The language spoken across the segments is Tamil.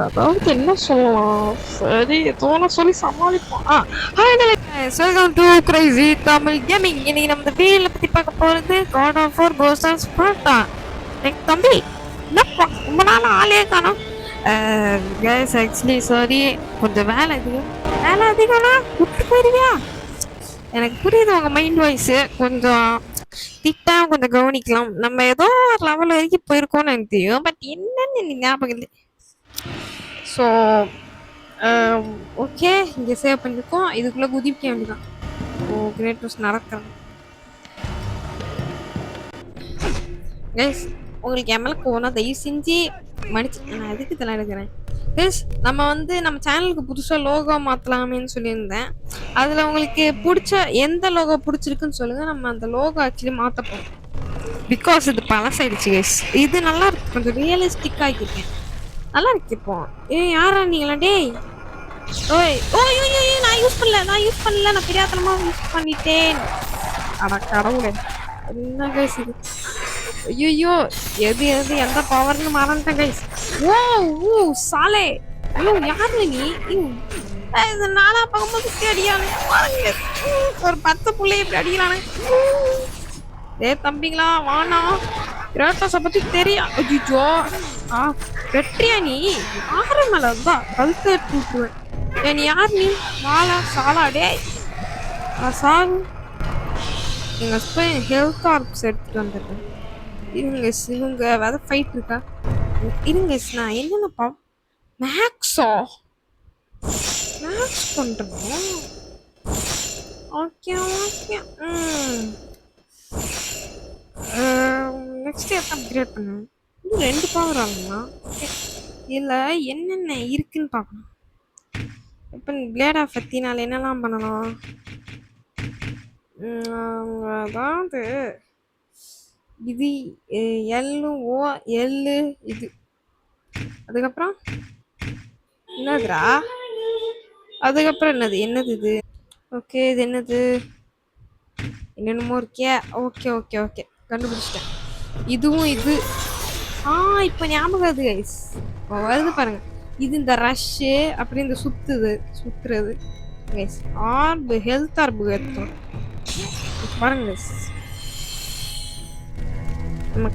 அதாவது என்ன சொல்லலாம்? சரி, ஏதோ ஒண்ணு சொல்லி சமாளிப்போம். Hi guys, welcome to Crazy Tamil Gaming. இன்னைக்கு நம்ம இந்த வீடியோல பத்தி பார்க்க போறது God of War Ghost and Sparta. எனக்கு தம்பி என்னப்பா ரொம்ப நாள் ஆளே காணோம். கைஸ் ஆக்சுவலி சாரி, கொஞ்சம் வேலை அதிகம்னா விட்டு போயிருவியா? எனக்கு புரியுது உங்க மைண்ட் வாய்ஸ். கொஞ்சம் திட்டா கொஞ்சம் கவனிக்கலாம். நம்ம ஏதோ ஒரு லெவல் வரைக்கும் போயிருக்கோம்னு எனக்கு தெரியும். பட் என்னன்னு எனக்கு ஞாபகம் இல்லை. ஸோ ஓகே, இங்கே சேவ் பண்ணியிருக்கோம். இதுக்குள்ளே குதிக்க வேண்டியதான். ஓ கிரேட்டஸ் நடக்கிறேன் கைஸ். உங்களுக்கு எம்எல்ஏ போனால் தயவு செஞ்சு மன்னிச்சு, நான் எதுக்கு இதெல்லாம் எடுக்கிறேன் கைஸ். நம்ம சேனலுக்கு புதுசாக லோகோ மாற்றலாமேன்னு சொல்லியிருந்தேன். அதில் உங்களுக்கு பிடிச்ச எந்த லோகோ பிடிச்சிருக்குன்னு சொல்லுங்கள். நம்ம அந்த லோகோ ஆக்சுவலி மாற்ற போகிறோம். பிகாஸ் இது பழசாயிடுச்சு கைஸ். இது நல்லா இருக்கு, கொஞ்சம் ரியலிஸ்டிக்காக ஆக்கியிருக்கேன். நல்லா இருக்கு. இப்போ யாரா நீங்களா? டேய் ஓய் ஓய் ஓய் ஓய், நான் யூஸ் பண்ணல நான் தெரியாதனமா யூஸ் பண்ணிட்டேன். அட கடவுளே, என்ன கைஸ் இது? ஐயோ, எது எந்த பவர்னு மறந்துட்டேன் கைஸ். ஓ ஓ சாலே, ஐயோ யாருல நீ? இது நானா பார்க்கும்போது இப்படி அடியானே பாருங்க. ஒரு 10 புள்ளைய இப்படி அடிக்கிறானே. தம்பிங்களா வானா, கிராட்டோஸை பத்தி தெரியும். ஐயோ வெற்றியா நீ? ஆறு மேல தான் கழுத்து விட்டுருவேன். நீ யார்? நீ வாழா சாலா? டே சாகு. எங்க ஹெல்த் ஆர்ப்ஸ் எடுத்துட்டு வந்துடுறேன். இருங்க இவங்க வேற ஃபைட் இருக்கா? இருங்க நான் என்னென்னப்பா மேக்ஸ் பண்றோம். ஓகே ஓகே, நெக்ஸ்ட் எப்போ அப்கிரேட் பண்ணுவேன்? இன்னும் 2 பவர் ஆகுமா? இல்லை என்னென்ன இருக்குன்னு பார்க்கணும். இப்போ பிளேட் ஆஃப் பற்றினால என்னெல்லாம் பண்ணலாம்? அதாவது இது எல்லு எல்லு இது. அதுக்கப்புறம் என்னதுரா? அதுக்கப்புறம் என்னது இது? ஓகே, இது என்னது? என்னென்னமோ இருக்கே. ஓகே ஓகே ஓகே, கண்டுபிடிச்சிட்டேன். இதுவும் இது. இப்போ ஞாபகம் அது கைஸ். வருது பாருங்க. இது இந்த ரஷ்ஷு அப்படி இந்த சுத்துறது கைஸ். ஆர்பு ஹெல்த் ஆர்பு எடுத்தோம் பாருங்க கைஸ். நம்ம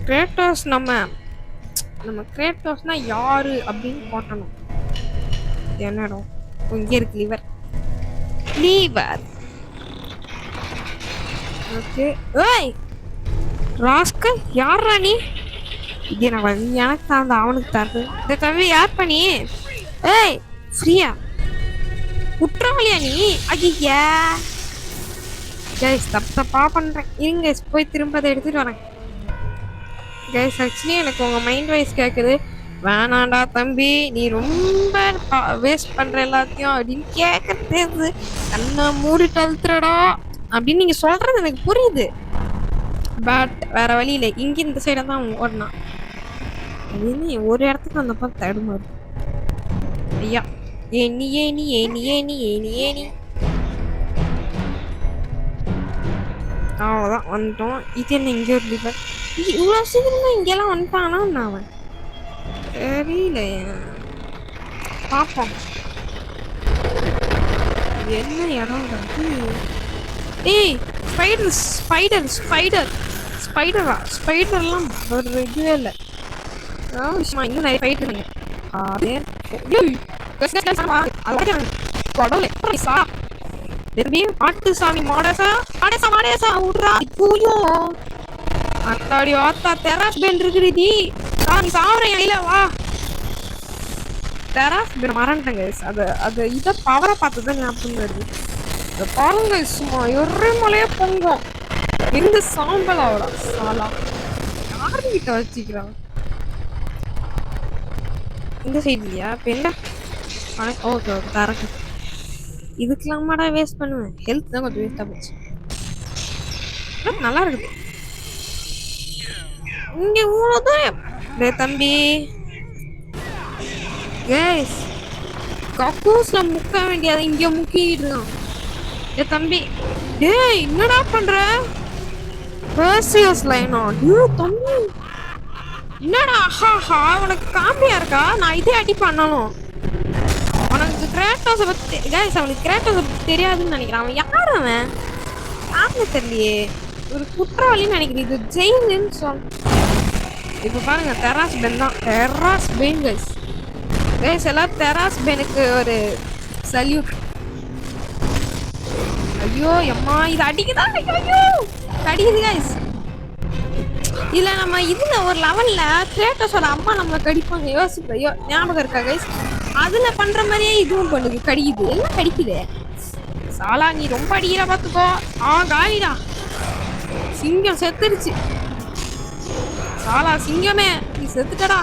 கிரேட்டோஸ்னா யாரு அப்படின்னு போட்டணும். என்ன இடம்? இங்கே இருக்கு லீவர். ஓகே. ஏய் ராஸ்கல், யாரா நீ? இது எனக்கு தான் அவனுக்கு தருது. இந்த தம்பி யார் பண்ணி? ஏய் ஃப்ரீயா குற்றவாளியா நீ? ஐயா கைஸ், தப்பா பண்றேன். இருங்க போய் திரும்ப அதை எடுத்துட்டு வரேன் கைஸ். ஆக்சுவலி எனக்கு உங்க மைண்ட் வாய்ஸ் கேட்குது. வேணாண்டா தம்பி, நீ ரொம்ப வேஸ்ட் பண்ற எல்லாத்தையும் அப்படின்னு கேட்கறது. கண்ணை மூடிட்டு அழுத்துறடா அப்படின்னு நீங்க சொல்றது எனக்கு புரியுது. பட் வேற வழி இல்லை. இங்க இந்த சைடை தான் ஓடணும். என்ன ஒரு இடத்துக்கு அந்த பக்கம் தடுமாறு. ஐயா ஏனி அவ்வளோதான் வந்துட்டோம். இது என்ன இங்கே ஒரு லிவர்? இவ்வளோ சீக்கிரமா இங்கெல்லாம் வந்துட்டானா? அவன் தெரியல, பார்ப்போம் என்ன இடம். ஏய் ஸ்பைடர்லாம் ஒரு இதுவே இல்லை. இன்னும் நிறைய ஃபைட் இருக்குங்க. மாட்டு சாமி மாடேசா விட்றா. அத்தாடி ஆத்தா தெராஸ் பெல் இருக்குது. சாமி சாவறேன் இல்ல வா. தெராஸ் பெல் மறந்துட்டேங்க. அது இதை பவரை பார்த்துதான் ஞாபகம் வருது. இந்த பாருங்க, சும்மா எருமலையே பொங்கும். எந்த சாம்பல் ஆகலா சாலா யாருக்கிட்ட வச்சுக்கிறான்? இந்த சைடு இல்லையா? இப்போ என்ன? ஓகே ஓகே தரக்கு. இதுக்கெல்லாமாடா வேஸ்ட் பண்ணுவேன். ஹெல்த் தான் கொஞ்சம் வேஸ்ட்டாக போச்சு. நல்லா இருக்குது. இங்கே இவ்வளோதான் தம்பி. கேஸ் கக்கூஸ்ல முக்க வேண்டியது இங்கே முக்கிட்டு இருக்கான். தம்பி டேய் என்னடா பண்ற? பர்சியஸ் லைனா? டேய் தம்பி என்னடா ஹாஹா உனக்கு காமெடியா இருக்கா? நான் இதே அடி பண்ணணும். உனக்கு கிரேட்டோஸை பத்தி கைஸ், அவனுக்கு கிரேட்டோஸை பத்தி தெரியாதுன்னு நினைக்கிறான். அவன் யார் அவன்? ஆமா தெரியலையே. ஒரு குற்றவாளின்னு நினைக்கிறேன். இது ஜெயிலுன்னு சொல். இப்போ பாருங்க தெராஸ் பென் தான். தெராஸ் பென் கைஸ். கைஸ் எல்லாம் தெராஸ் பெனுக்கு ஒரு சல்யூட். ஐயோ அம்மா இது அடிக்குதா? ஐயோ கடிக்குது கைஸ். இதுல நம்ம இதுல ஒரு லெவல்ல கிரேட்டோஸோட அம்மா நம்மளை கடிப்பாங்க. யோசிப்ப ஞாபகம் இருக்கா கைஸ்? அதுல பண்ற மாதிரியே இதுவும் பண்ணுது. கடிக்குது, எல்லாம் கடிக்குது. சாலா நீ ரொம்ப அடிக்கிற பாத்துக்கோ. காலிடா. சிங்கம் செத்துருச்சு. சாலா சிங்கமே நீ செத்துட்டடா.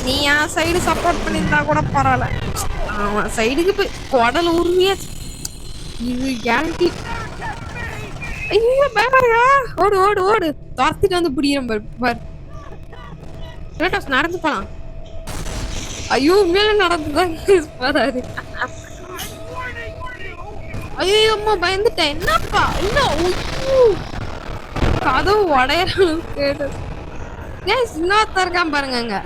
நீ என் சைடு சப்போர்ட் பண்ணியிருந்தா கூட பரவாயில்ல. அவன் சைடுக்கு போய் குடல் உருவியாச்சு. இது கேரண்டி. ஐயோ பயமாரியா. ஓடு ஓடு ஓடு. துரத்திட்டு வந்து பிடிக்கிறேன் பாரு. கிரேட்டோஸ் நடந்து போலாம். ஐயோ மேல நடந்துதான் பாரு. ஐயோ அம்மா பயந்துட்டேன். என்னப்பா இன்னும் கதவு உடையறான் கேட்டோஸ். இன்னொருத்தர் இருக்கான் பாருங்க அங்க.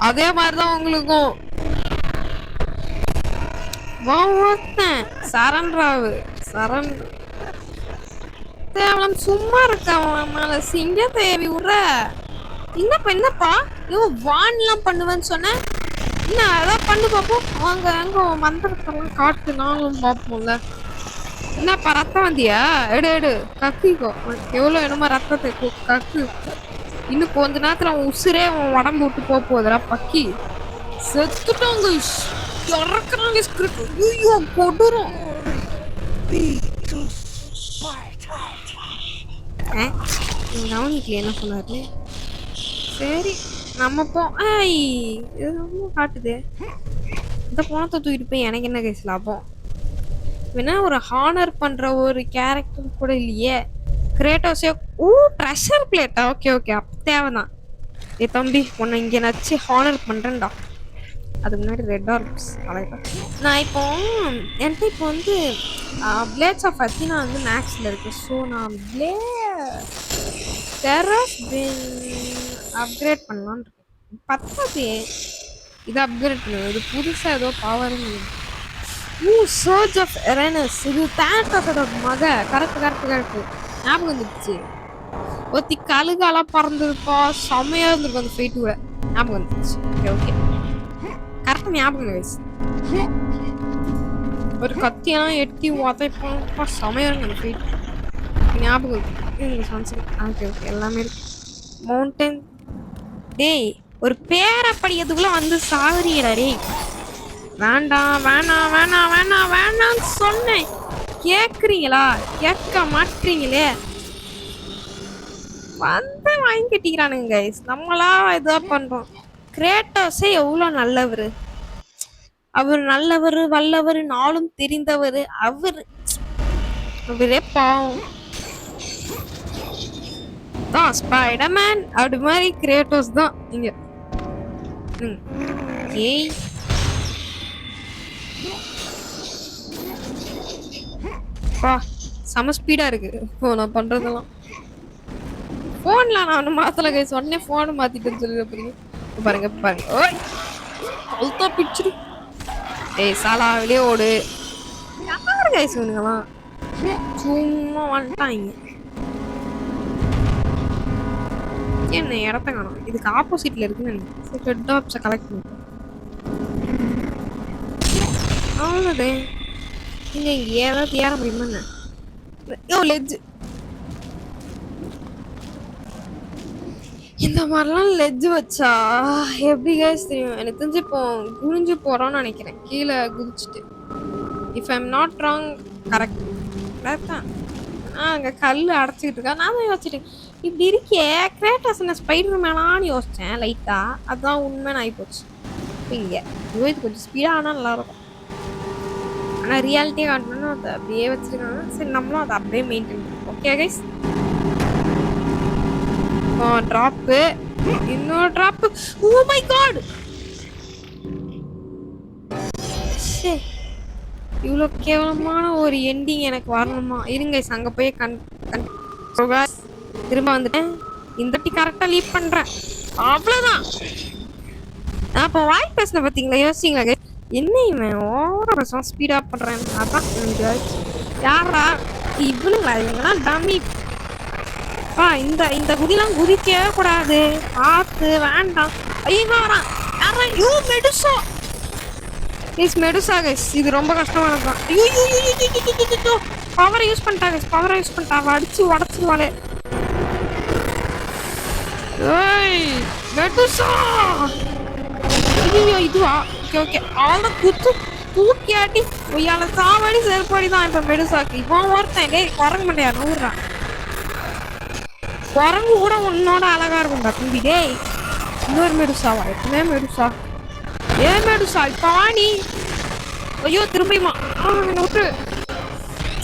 அதே மாதிரிதான் உங்களுக்கும். சரண்ராவு சரண் தேவலம் சும்மா இருக்க சிங்க தேவி விடுற. என்னப்பா வான்லாம் பண்ணுவேன்னு சொன்ன. என்ன அதான் பண்ணு பார்ப்போம். அவங்க அங்க மந்திரத்தெல்லாம் காட்டு நாங்களும் பார்ப்போம்ல. என்னப்பா ரத்தம் வந்தியா? எடு எடு கக்கிக்கோ. எவ்வளோ என்னமோ ரத்தத்தை கக்கு. இன்னும் கொஞ்ச நேரத்துல அவன் உசுரே அவன் உடம்பு விட்டு போகுதுடா பக்கி. செத்துட்டாங்க. இறக்குறாங்க. ஐயோ கொடூரம். கவனிக்கல என்ன சொன்னாரு. சரி நம்ம காட்டுது. இந்த பணத்தை தூக்கிட்டு போய் எனக்கு என்ன கேஸ் லாபம்? வேணா ஒரு ஹானர் பண்ற ஒரு கேரக்டர் கூட இல்லையே. கிரேட்டோஸே ட்ரெஷர் பிளேட்டா? ஓகே ஓகே அப்ப தேவைதான். ஏ தம்பி உன்னை இங்கே நச்சு ஹானர் பண்றேன்டா. அதுக்கு முன்னாடி ரெட் ஆர்ப்ஸ் அழகா. நான் இப்போ என்கிட்ட இப்போ வந்து பிளேட்ஸ் ஆஃப் அத்தினா வந்து மேக்ஸில் இருக்கு. ஸோ நான் தெராஸ் பென் அப்கிரேட் பண்ணலான்னு இருக்கேன். பத்தாது இதை அப்கிரேட் பண்ணுவேன். இது புதுசாக ஏதோ பவர்னு. Surge of எரனஸ். இது தேனோஸோட மக. கரெக்ட் ஞாபகம் வந்துடுச்சு. ஒத்தி கழுகாலாம் பறந்துருப்பா. செம்மையா இருந்திருக்கும் அந்த ஃபைட்டு கூட. ஞாபகம் வந்துடுச்சு. ஓகே ஓகே கரெக்டாக ஞாபகம் வயசு. ஒரு கத்தியெல்லாம் எட்டி உதைப்பா. செம்மையா இருக்கும் அந்த ஃபைட். ஞாபகம் ஓகே ஓகே எல்லாமே இருக்கு. மவுண்டன் டேய் ஒரு பேரை படிக்கிறதுக்குள்ள வந்து சாகுறீடா டேய். வேண்டாம் வேணாம் வேணாம் வேணாம் வேணாம்னு சொன்னேன். கேக்குறீங்களா? கேட்க மாட்டீங்களே. வந்து வாங்கி கட்டிக்கிறானுங்க கைஸ். நம்மளா இதா பண்றோம். கிரேட்டோஸே எவ்வளோ நல்லவர். அவர் நல்லவர் வல்லவர் நாளும் தெரிந்தவர். அவரே பாவம் தான். ஸ்பைடர்மேன் அப்படி மாதிரி கிரேட்டோஸ் தான் இங்க. ஏய் செம ஸ்பீடா இருக்கு இப்போ நான் பண்றதெல்லாம். போன்ல நான் ஒண்ணு மாத்தல கைஸ். உடனே போன் மாத்திட்டேன்னு சொல்லி பாருங்க பாருங்க. ஓய் அல்தா பிச்சிரு. ஏய் சாலா வெளியே ஓடு. யாரு கைஸ் இவனுங்கலாம் சும்மா வந்துட்டாங்க. என்ன இடத்த காணும். இதுக்கு ஆப்போசிட்ல இருக்குன்னு நினைக்கிறேன். ரெட் டாப்ஸை கலெக்ட் பண்ணி அவ்வளோதே. நீங்க இங்க ஏதாவது ஏற முடியுமா என்ன? லெஜ் இந்த மாதிரிலாம் லெஜ் வச்சா எப்படி கைஸ் தெரியும்? எனக்கு தெரிஞ்சு இப்போ குனிஞ்சு போறோம்னு நினைக்கிறேன். கீழே குதிச்சுட்டு if I am not wrong correct தான். அங்கே கல் அடைச்சிக்கிட்டு இருக்கா. நான் தான் யோசிச்சுட்டேன் இப்படி இருக்கே கிரேட்டோஸ் என்ன ஸ்பைடர் மேனான்னு யோசித்தேன் லைட்டாக. அதுதான் உண்மைன்னு ஆகிப்போச்சு. இங்கே இது கொஞ்சம் ஸ்பீடாக ஆனால் நல்லாயிருக்கும். ஆனால் ரியாலிட்டியாக காட்டணும்னா அதை அப்படியே வச்சுருக்காங்க. சரி நம்மளும் அதை அப்படியே மெயின்டைன் பண்ணுவோம். ஓகே கைஸ் ட்ராப்பு இன்னொரு ட்ராப்பு. ஓ மை காட் இவ்வளோ கேவலமான ஒரு எண்டிங் எனக்கு வரணுமா? இருங்க அங்கே போய் ஸோ காய்ஸ் திரும்ப வந்துட்டேன். இந்த வாட்டி கரெக்டாக லீட் பண்ணுறேன். அவ்வளோதான். நான் இப்போ வாய் பேசின பார்த்தீங்களா? யோசிச்சிங்களா guys? என்ன இவன் ஓவராக பேசுவான், ஸ்பீடாக பண்ணுறேன். அதான் யாரா இவனுங்களா? இவங்கெல்லாம் டம்மி. இந்த இந்த குதிலாம் குதிக்கவே கூடாது. பார்த்து வேண்டாம். ஐயோ வரான். யாரா? You Medusa. Guys Medusa guys, இது ரொம்ப கஷ்டமானது தான். ஐயோ பவரை யூஸ் பண்ணிட்டா கைஸ், பவரை யூஸ் பண்ணிட்டா. அடிச்சு உடச்சிருவாளே. ஏய் மெடுசா. ஐயோ இதுவா? ஓகே ஓகே, அவளை குத்து தூக்கி ஆட்டி ஒய்யால சாவடி செயல்படி தான் இப்போ மெடுசாக்கு. இப்போ ஒருத்தன் டே குரங்கு மாட்டியா நூறுறான். குரங்கு கூட உன்னோட அழகா இருக்கும்டா தம்பி. டேய் இன்னொரு மெடுசாவா? எப்பவுமே மெடுசா. ஏன் மெடுசா இப்போ வாணி? ஐயோ திரும்பியுமா? விட்டு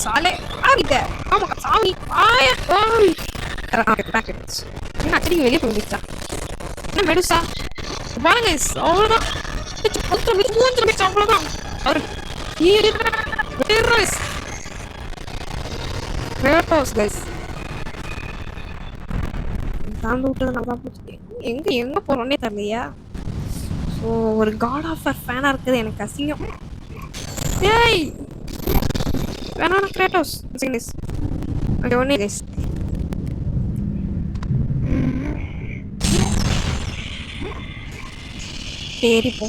சாலே ஆகிட்ட. ஆமா சாமி ஆயா. என்ன அச்சடிக்கு வெளியே போயிடுச்சா? என்ன மெடுசா பாருங்க அவ்வளோதான். அவ்வளோதான். தாண்டு விட்டது நல்லா போச்சு. எங்க போறோன்னே தெரியலையா? ஸோ ஒரு காட் ஆஃப் ஃபேனா இருக்குது எனக்கு அசிங்கம். ஏய் வேணாம் கிரேட்டோஸ். ஓகே ஒன்னே கைஸ். சரிப்போ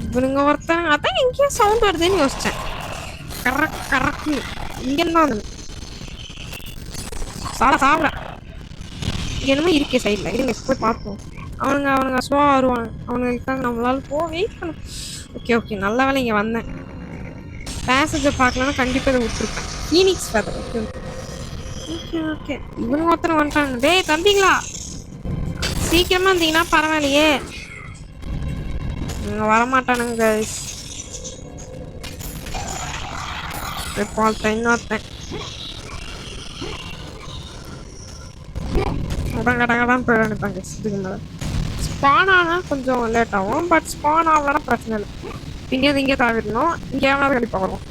இவனுங்க ஒருத்தன் அதான் எங்கேயோ சவுண்ட் வருதுன்னு யோசிச்சேன். கரெக்ட் கரெக்ட் இங்கே தான் வந்து சாப்பிட என்னமோ இருக்கே சைடில். இருங்க போய் பார்ப்போம். அவனுங்க ஸ்லோவாக வருவானுங்க. அவனுங்களுக்காக நம்மளால வெயிட் பண்ண. ஓகே ஓகே நல்ல வேலை இங்கே வந்தேன். பேசஞ்சர் பார்க்கலன்னா கண்டிப்பாக இதை விட்டுருப்பேன். Phoenix feather. Okay okay okay okay இவனுங்க ஒருத்தனை வந்துட்டாங்க. டேய் தம்பிங்களா சீக்கிரமா இருந்தீங்கன்னா பரவாயில்லையே. வரமாட்டானுங்க கைஸ். இன்னொருத்தன் கடகடான்னு போயிட நினைப்பாங்க. இதுக்கு மேலே ஸ்பான் ஆனால் கொஞ்சம் லேட் ஆகும். பட் ஸ்பான் ஆகலன்னா பிரச்சனை இல்லை. இங்கே தாவிடணும். இங்கே எவனாவது கண்டிப்பாக வரும்.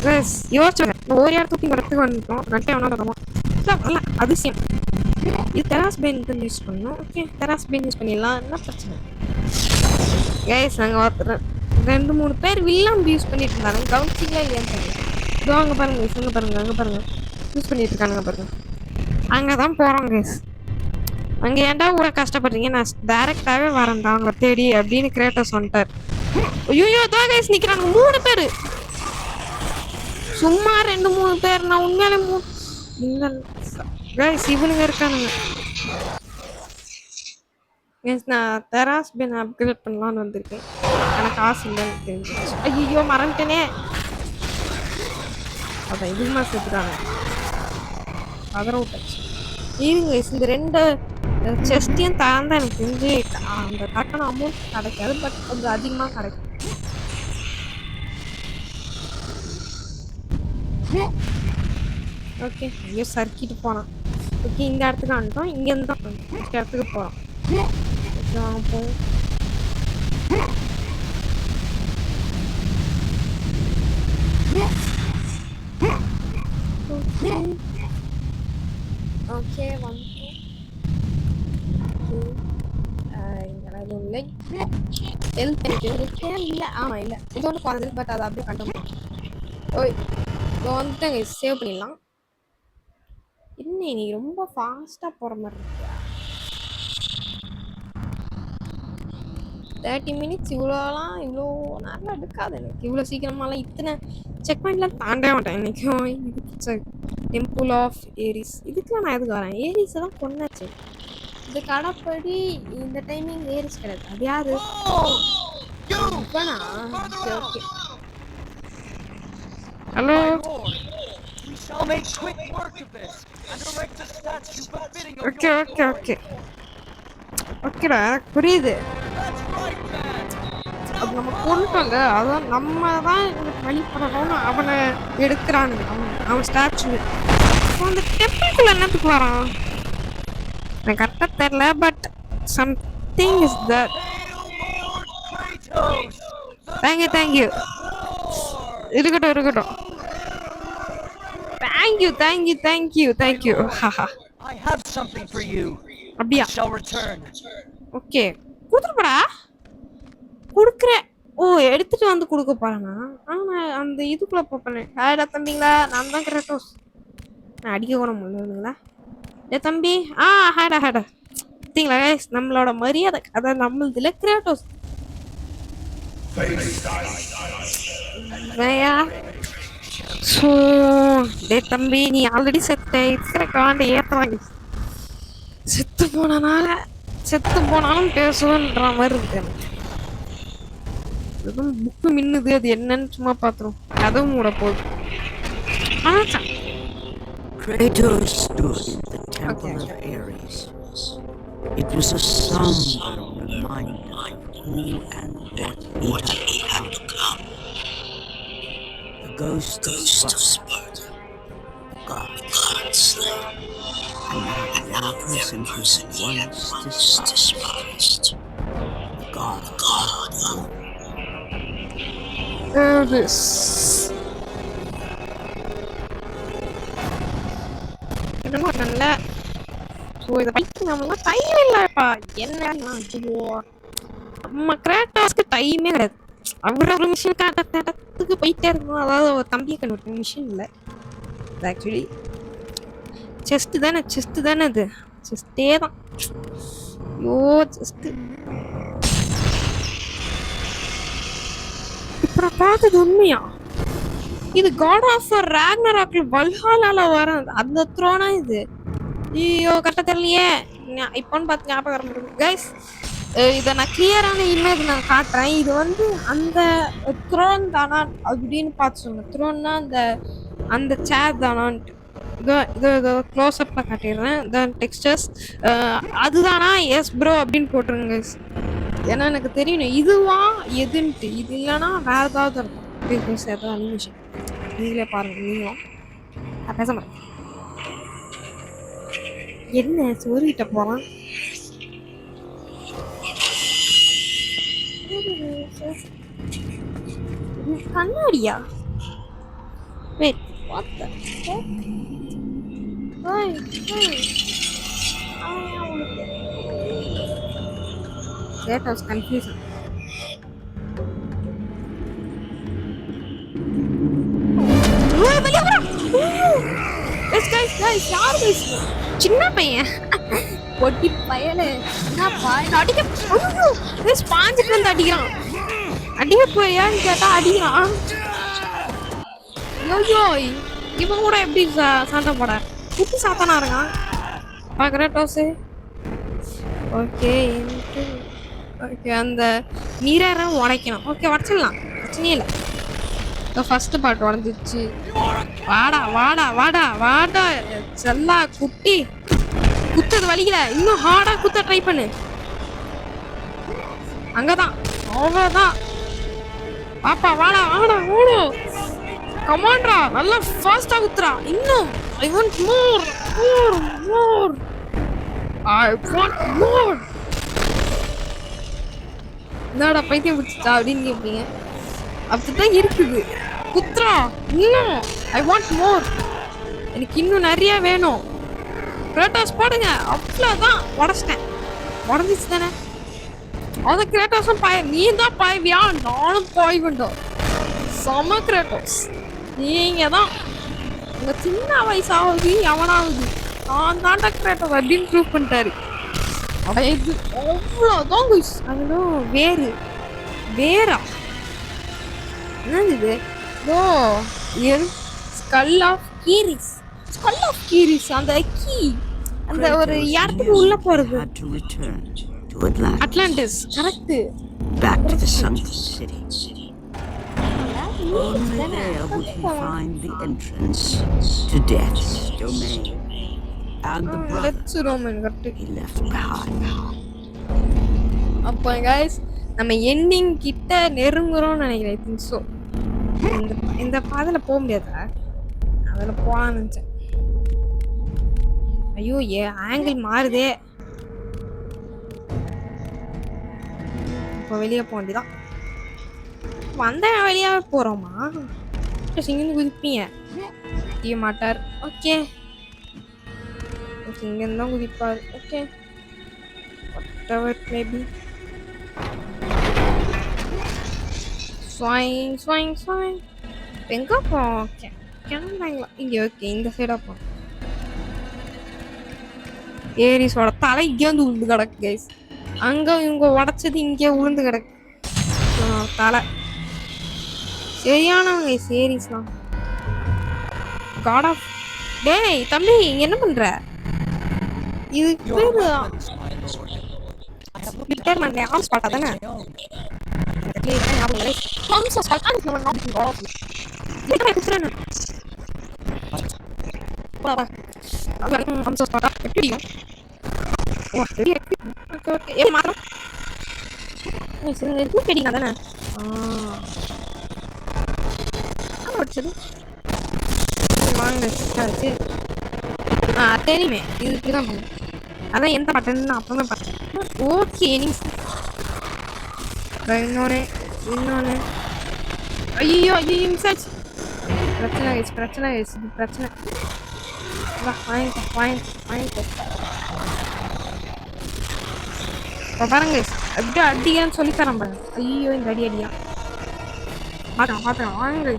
கைஸ் யோசிச்சு ஒரு இடத்துக்கு வரத்துக்கு வந்துட்டோம். நட்டை எவனா தரமா இல்லை அதிசயம். இது டெராஸ் பெயின் யூஸ் பண்ணணும். ஓகே டெராஸ் பெயின் யூஸ் பண்ணிடலாம். என்ன பிரச்சனை கைஸ்? நாங்கள் ஒருத்தர் 2-3 பேர் வில்லாம் யூஸ் பண்ணிட்டு இருந்தாங்க. கவுன்சிங்களா இல்லையான்னு தெரியல. இதோ அங்கே பாருங்க கைஸ், அங்கே பாருங்க அங்கே பாருங்க யூஸ் பண்ணிட்டு இருக்கானுங்க பாருங்க. அங்கே தான் போகிறோம் கைஸ். அங்கே ஏன்டா கூட கஷ்டப்படுறீங்க? நான் டேரெக்டாகவே வரேன்டா அவங்க தேடி அப்படின்னு கிரேட்டோஸ் வந்துட்டார். ஐயோ தான் கைஸ் நிற்கிறாங்க 3 பேர். சும்மா 2-3 பேர். நான் உண்மையாலே கைஸ் இவனுங்க இருக்கானுங்க. நான் டெராஸ் பென் அப்கிரேட் பண்ணலான்னு வந்திருக்கேன். எனக்கு காசு இல்லைன்னு தெரிஞ்சிச்சு. ஐயோ மறந்துட்டேனே. அதான் இதுமா சேர்த்துட்டாங்க. அதர விட்டாச்சு. இருங்க இந்த 2 செஸ்டையும் தாழ்ந்தா எனக்கு தெரிஞ்சு அந்த கட்டணம் அமௌண்ட் கிடைக்காது. பட் கொஞ்சம் அதிகமாக கிடைக்கும். ஓகே ஐயோ சர்க்கிட்டு போனான். ஓகே இந்த இடத்துக்கு வந்துட்டோம். இங்கேருந்து தான் இந்த இடத்துக்கு போகிறோம். போவோம். ஓகே வந்துட்டோம். எதுவும் இல்லை. ஹெல்த் எனக்கு இல்லை. ஆமாம் இல்லை இது ஒன்று குறைஞ்சது. பட் அதை அப்படியே கட்டணும். ஓய் இப்போ வந்துட்டு சேவ் பண்ணிடலாம். என்ன நீ ரொம்ப ஃபாஸ்ட்டாக போகிற மாதிரி இருக்கியா? 30 மினிட்ஸ் இவ்வளோலாம் இவ்வளோ நேரம் எடுக்காது எனக்கு. இவ்வளோ சீக்கிரமாலாம் இத்தனை செக் பாயிண்ட்லாம் தாண்டவே மாட்டேன் இன்றைக்கும். இது டெம்பிள் ஆஃப் ஏரிஸ் இதுக்கெலாம் நான் எதுக்கு வரேன்? ஏரிஸ் எல்லாம் கொண்டாச்சு. இது கடைப்படி இந்த டைமிங் ஏரிஸ் கிடையாது. அது யாரு? Okay okay hello okay okay okay ஓகேடா எனக்கு புரியுது. அது நம்ம கொண்டுட்டோங்க. அதான் நம்ம தான் எனக்கு வழி பண்ணணும்னு அவனை எடுக்கிறானுங்க. அவன் ஸ்டாச்சு அந்த டெம்பிள்குள்ள என்னத்துக்கு வரான் எனக்கு கரெக்டாக தெரில. But something is that. Thank you இருக்கட்டும். Thank you. I have something for you. அப்படியா? I shall return. ஓகே, குடுத்துறப்படா. குடுக்குறேன். ஓ, எடுத்துட்டு வந்து கொடுக்க போறானா? நான் அந்த இதுக்குள்ள போப்பேன். ஹாய்டா தம்பிங்களா, நான் தான் கிராட்டோஸ். நான் அடிக்க கூட முடியலங்களா? ஏ தம்பி, ஹாய்டா. பார்த்தீங்களா guys, நம்மளோட மரியாதை அதான் நம்மளதுல கிராட்டோஸ். ஸோ டே தம்பி, நீ ஆல்ரெடி செத்த இருக்கிற காண்ட ஏற்றுவாங்க. செத்து போனாலும் பேசுவேன்ற மாதிரி இருக்கு எனக்கு. எதுவும் புக்கு மின்னுது, அது என்னன்னு சும்மா பார்த்துரும். கதவு மூட போகுது. Kratos stood in the temple of Ares. It was a somber reminder of who and what he had become. The ghost of Sparta, God slayer, and now the person who once despised the God. Ares. என்னமோ நல்ல. ஸோ இதை பைக்கு நம்மளாம் டைம் இல்லைப்பா. என்ன நம்ம கிராட்டாஸ்க்கு டைமே கிடையாது. அவர் ஒரு மிஷின் இடத்துக்கு போயிட்டே இருக்கணும். அதாவது ஒரு தம்பியை கண்டுபிடிக்கும் மிஷின் இல்லை ஆக்சுவலி. செஸ்ட் தானே அது. செஸ்டே தான். ஐயோ செஸ்ட். இப்போ பார்த்தது உண்மையா? இது காட் ஆஃப் ராக்னராக்ல வல்ஹாலால வர அந்த த்ரோனா இது? ஐயோ கட்ட தெரியலையே. இப்போன்னு பார்த்து ஞாபகம் வர முடியும் கைஸ். இதை நான் கிளியரான இமேஜ் நான் காட்டுறேன். இது வந்து அந்த த்ரோன் தானா அப்படின்னு பார்த்து சொல்லுங்க. த்ரோன்னா அந்த சேர் தானான்ட்டு. இதோ க்ளோஸ்அப்பில் காட்டிடுறேன். தென் டெக்ஸ்டர்ஸ் அதுதானா? எஸ் ப்ரோ அப்படின்னு போட்டுருங்க கைஸ். ஏன்னா எனக்கு தெரியணும் இதுவா எதுன்ட்டு. இது இல்லைன்னா வேற ஏதாவது இருக்கும். ஏதாவது அனிமேஷன் நீங்களே பாருங்க. நீங்களும் பேச மாட்டேன். என்ன சோறிட்ட போறான்? கண்ணாடியா? Wait, what the fuck? That was confusing. Guys, யார் பேசுறா? சின்ன பையன் பொட்டி பயலே. என்னப்பா அடிக்க பாஞ்சிட்டு வந்து அடிக்கிறான். அடிக்க போயான்னு கேட்டா அடிக்கிறான். ஐயோ இவன் கூட எப்படி சண்டை போட? குட்டி சாத்தானா இருக்கான் கிராட்டோஸ். ஓகே அந்த மிரரை உடைக்கணும். ஓகே உடச்சிடலாம், பிரச்சனையே இல்லை. ஃபர்ஸ்ட் பார்ட் உடஞ்சிச்சு. வாடா செல்லா குட்டி. குத்தது வலிக்கல, இன்னும் ஹார்டா குத்த ட்ரை பண்ணு. அங்கதான் அவ்வளவுதான். பாப்பா வாடா ஓடும். கமாண்ட்ரா, நல்லா ஃபாஸ்டா குத்துறா. இன்னும் ஐ வாண்ட் மோர். என்னடா பைத்தியம் பிடிச்சிட்டா அப்படின்னு கேட்பீங்க. அப்படிதான் இருக்குது. குத்ரா இன்னும் ஐ வாண்ட் மோர். எனக்கு இன்னும் நிறைய வேணும். கிராட்டோஸ் போடுங்க. அவ்வளோதான், உடச்சிட்டேன். உடஞ்சிச்சு தானே? அதான் கிராட்டோஸும் நீ தான் பாய்வியா? நானும் பாய் வேண்டாம். செம கிராட்டோஸ் நீங்க தான். உங்க சின்ன வயசாவது எவனாவது நான் தாண்டா கிராட்டோஸ் அப்படின்னு ப்ரூவ் பண்ணிட்டாரு. இது அவ்வளோதான் குயிஸ். அதுவும் வேறா என்னது இது? Skull of Keres. அந்த கீ அந்த ஒரு இடத்துக்கு உள்ள போறது. Atlantis. Correct. Back to the sunken city. Only there would he find the entrance to Death's domain and the brother he left behind. அப்போ guys, நம்ம எண்டிங் கிட்ட நெருங்குறோம்னு நினைக்கிறேன். I think so. இந்த பாதையில் போக முடியாதா? அதில் போகலான்னு நினச்சேன். ஐயோ ஆங்கிள் மாறுதே. இப்போ வெளியே போக வேண்டியதான். வந்த வெளியாகவே போகிறோமா? சிங்கன்னு குதிப்பீங்க. குதிக்க மாட்டார். ஓகே ஓகே, இங்க இருந்தா குதிப்பார். Okay whatever it may be. Swing swing swing. எங்க போவோம்? ஓகே கிளம்பாங்களா இங்க? ஓகே இந்த சைடா போவோம். ஏரிஸோட தலை இங்கே வந்து உளுந்து கிடக்கு கைஸ். அங்க இவங்க உடைச்சது இங்கே உளுந்து கிடக்கு தலை. சரியானவங்க கைஸ் ஏரிஸ்லாம். God of. டேய் தம்பி இங்க என்ன பண்ற? இது Your பேரு weapons, my lord. I have looked லிட்டர் மண்டே ஆர்ம்ஸ் ஸ்பாட்டா தானே? my own. ஆர்ம்ஸ் ஸ்பாட் அது நம்ம நாட் ஆஃப். லிட்டர் குத்துறேன். பாபா ஆர்ம்ஸ் ஸ்பாட்டா எப்படி? ஓ ரெடி. ஓகே ஓகே ஏ மாத்திரம். சரி இது பெடிங்க தானே? வச்சது வாங்க சரி. தெரியுமே இது இப்படிதான் பண்ணும். அதான் எந்த பட்டன் அப்பவே பார்த்தேன். ஓகே இன்னொன்று ஐயோ ஐயோ மிஸ்ஸாச்சு. பிரச்சனை இது பிரச்சனை. வாங்கிக்கோ பாருங்க அப்படியே அடியான்னு சொல்லி தரேன் பாருங்க. ஐயோ இந்த அடியா பார்த்தேன் வாங்க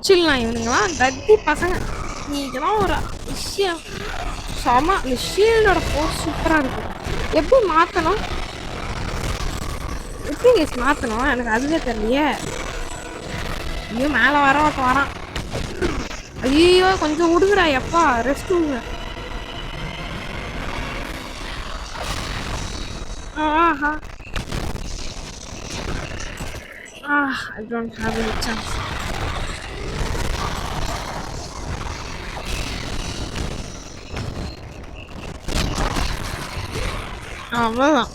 சில்லாம் இவனுங்களாம் தட்டி பசங்க. நீங்களாம் ஒரு விஷயம் செம. இந்த ஷீல்டோட போஸ்ட் சூப்பராக இருக்கும். எப்படி மாற்றணும் எனக்கு அதுவே தெரியலையே. ஐயோ மேலே வரான். ஐயோ கொஞ்சம் விடுங்கடா எப்பா ரெஸ்ட் விடுங்க. ஆஹா I don't have any chance. அவ்வளோதான்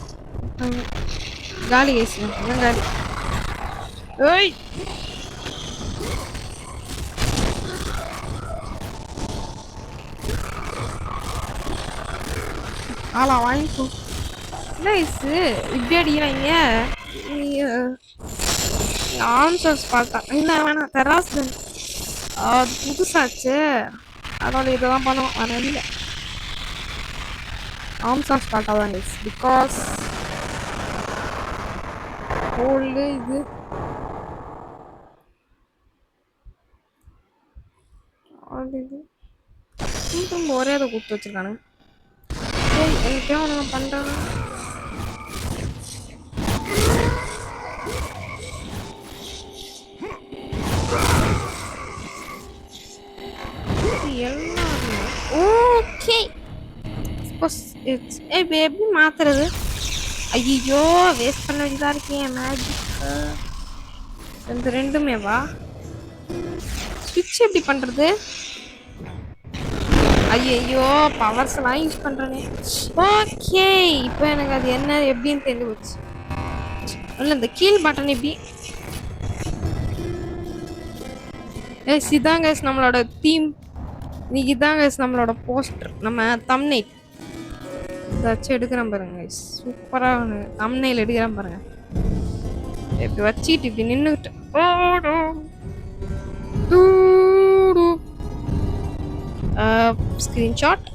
காலி கேசுங்க காலி. ஏய் ஆளா வாங்கிக்கோ. நைஸு இப்படி அடிக்கிறாங்க. ஆன்சர்ஸ் பார்த்தா இல்லை வேணாம் தெராஸ் அது புதுசாச்சு. அதோட இதை தான் பண்ணுவோம். ஆனால் இல்லை ஆம்சாஸ் பார்த்தா தான் நைஸ். பிகாஸ் ஹோல்டு இது திரும்ப ஒரே அதை கொடுத்து வச்சிருக்கானுங்க. சரி எனக்கே ஒன்று பண்ணுறாங்க. ஓகே எப்படி மாத்துறது? ஐயோ வேஸ்ட் பண்ண வேண்டியதா இருக்கேன். மேஜிக் இந்த ரெண்டுமே வா. ஸ்விட்ச் எப்படி பண்றது? ஐயோ பவர்ஸ் எல்லாம் யூஸ் பண்றேனே. ஓகே இப்போ எனக்கு அது என்ன எப்படின்னு தெரிஞ்சு போச்சு. இல்லை இந்த கீழ் பட்டன் எப்படி? இதாங்க நம்மளோட தீம். இன்னைக்கு இதாங்க நம்மளோட போஸ்டர். நம்ம தம்ப்நெயில் வச்சு எடுக்கிறேன் பாருங்க. சூப்பராக தம்ப்நெயில் எடுக்கிறேன் பாருங்க. இப்படி வச்சுட்டு இப்படி நின்றுக்கிட்டு ஸ்க்ரீன்ஷாட்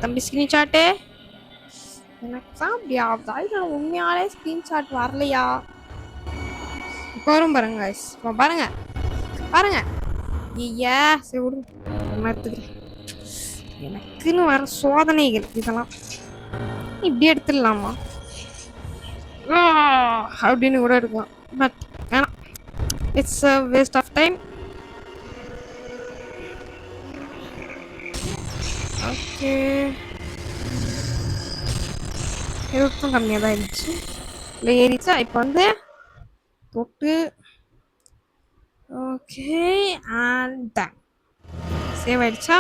தம்பி. ஸ்க்ரீன்ஷாட்டு எனக்கு தான் அப்படி ஆகுதா? உண்மையாலே ஸ்க்ரீன்ஷாட் வரலையா? வரும் பாருங்க பாருங்க. ஐயா சரி விடுங்க. எனக்குன்னு வர சோதனைகள் இதெல்லாம் இப்படி எடுத்துடலாமா அப்படின்னு கூட எடுக்கலாம். பட் வேணாம், it's a waste of time. Okay இருபத்தும் கம்மியாக தான் இருந்துச்சு. இல்லை ஏறிச்சா இப்போ வந்து தொட்டு. Okay and done. சேவ் ஆயிடுச்சா?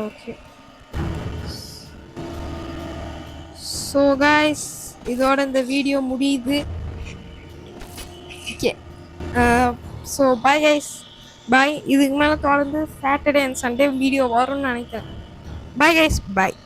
ஓகே ஸோ கைஸ் இதோட இந்த வீடியோ முடியுது. Okay so bye guys bye. இதுக்கு மேலே தொடர்ந்து சாட்டர்டே அண்ட் சண்டே வீடியோ வரும்னு நினைக்கிறேன். பாய் கைஸ் பாய்.